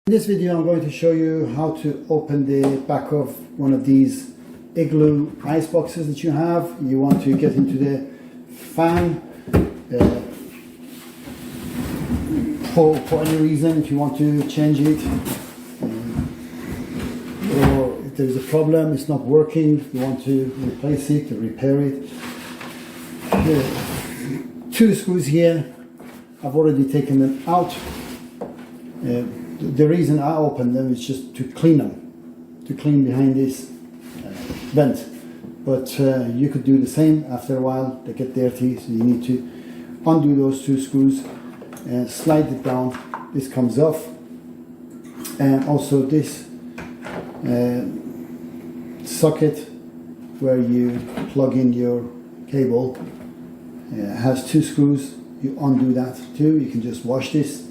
In this video I'm going to show you how to open the back of one of these igloo ice boxes that you have. You want to get into the fan for any reason, if you want to change it or if there's a problem, it's not working, you want to replace it or repair it. Two screws here, I've already taken them out. The reason I opened them is just to clean them, to clean behind this vent. But you could do the same. After a while they get dirty, so you need to undo those two screws and slide it down. This comes off, and also this socket where you plug in your cable has two screws. You undo that too. You can just wash this.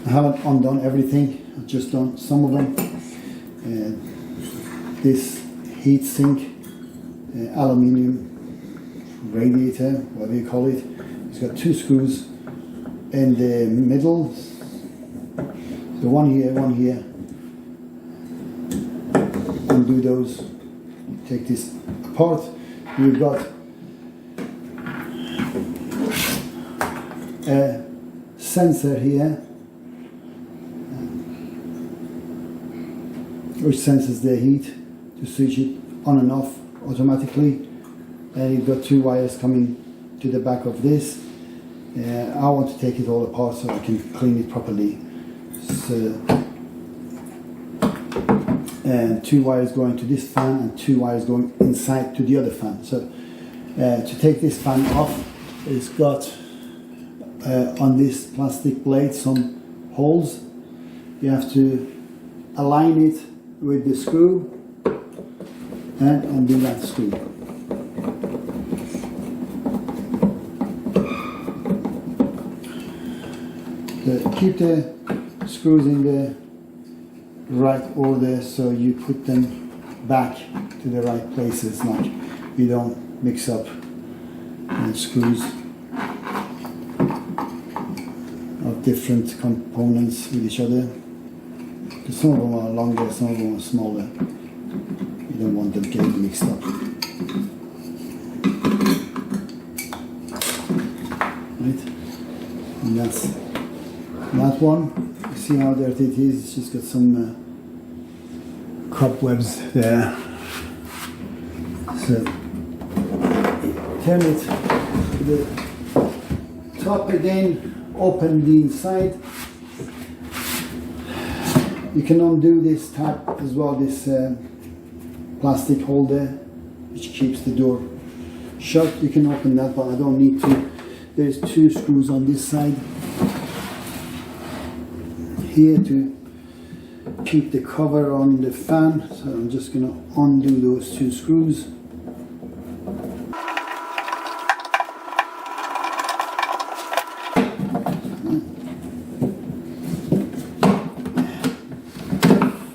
I haven't undone everything, I've just done some of them. This heat sink, aluminium radiator, whatever you call it, it's got two screws in the middle. So one here. Undo those, take this apart. You've got a sensor here which senses the heat to switch it on and off automatically, and you've got two wires coming to the back of this. I want to take it all apart so I can clean it properly. So, and two wires going to this fan and two wires going inside to the other fan. So to take this fan off, it's got on this plastic blade some holes. You have to align it with the screw and undo that screw. Keep the screws in the right order, so you put them back to the right places, like you don't mix up screws of different components with each other. Because some of them are longer, some of them are smaller. You don't want them getting mixed up. Right? And that's that one. You see how dirty it is? It's just got some cobwebs there. So turn it to the top again, open the inside. You can undo this tab as well, this plastic holder which keeps the door shut. You can open that, but I don't need to. There's two screws on this side here to keep the cover on the fan, so I'm just going to undo those two screws.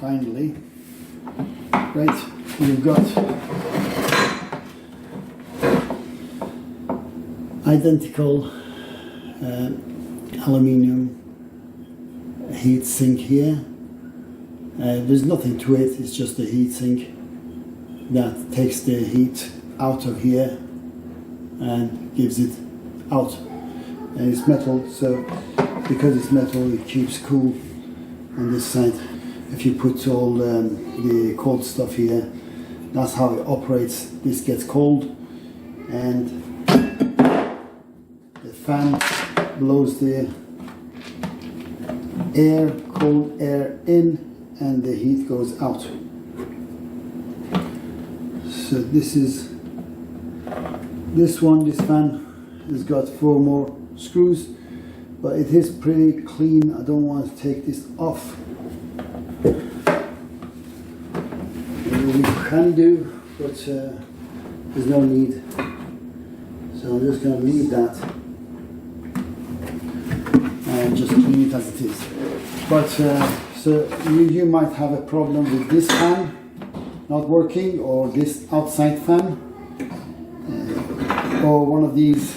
Finally, right, you've got identical aluminium heat sink here. There's nothing to it, it's just a heat sink that takes the heat out of here and gives it out. And it's metal, so because it's metal it keeps cool on this side. If you put all the cold stuff here, that's how it operates. This gets cold and the fan blows the air, cold air in, and the heat goes out. So this fan has got 4 more screws, but it is pretty clean. I don't want to take this off. We can do, but there's no need. So I'm just going to leave that and just clean it as it is. But so you might have a problem with this fan not working, or this outside fan, or one of these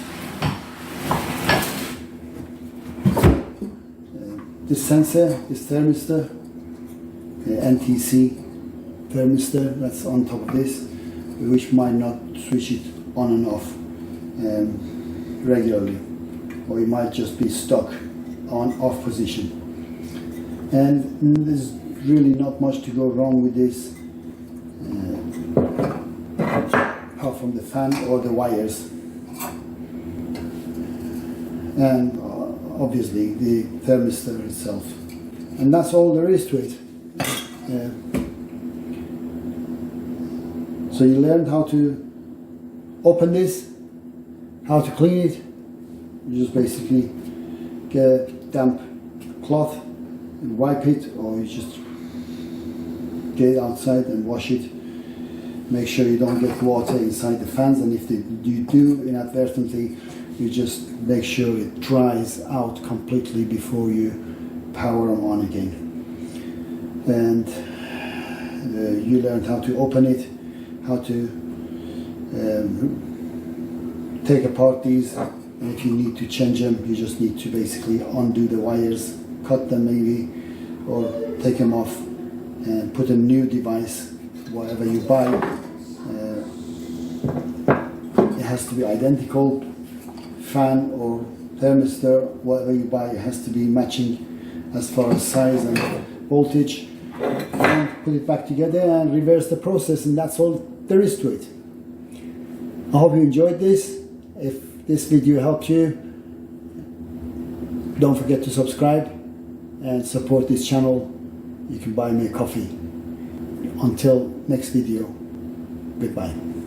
this sensor, this thermistor, NTC thermistor that's on top of this, which might not switch it on and off regularly, or it might just be stuck on off position. And there's really not much to go wrong with this, apart from the fan or the wires, and obviously the thermistor itself. And that's all there is to it. So you learned how to open this, how to clean it. You just basically get a damp cloth and wipe it, or you just get it outside and wash it. Make sure you don't get water inside the fans, and if you do inadvertently, you just make sure it dries out completely before you power them on again. And you learned how to open it, how to take apart these, and if you need to change them, you just need to basically undo the wires, cut them maybe, or take them off and put a new device. Whatever you buy, it has to be identical. Fan or thermistor, whatever you buy, it has to be matching as far as size and voltage. And put it back together and reverse the process, and that's all there is to it. I hope you enjoyed this. If this video helped you, don't forget to subscribe and support this channel. You can buy me a coffee. Until next video, goodbye.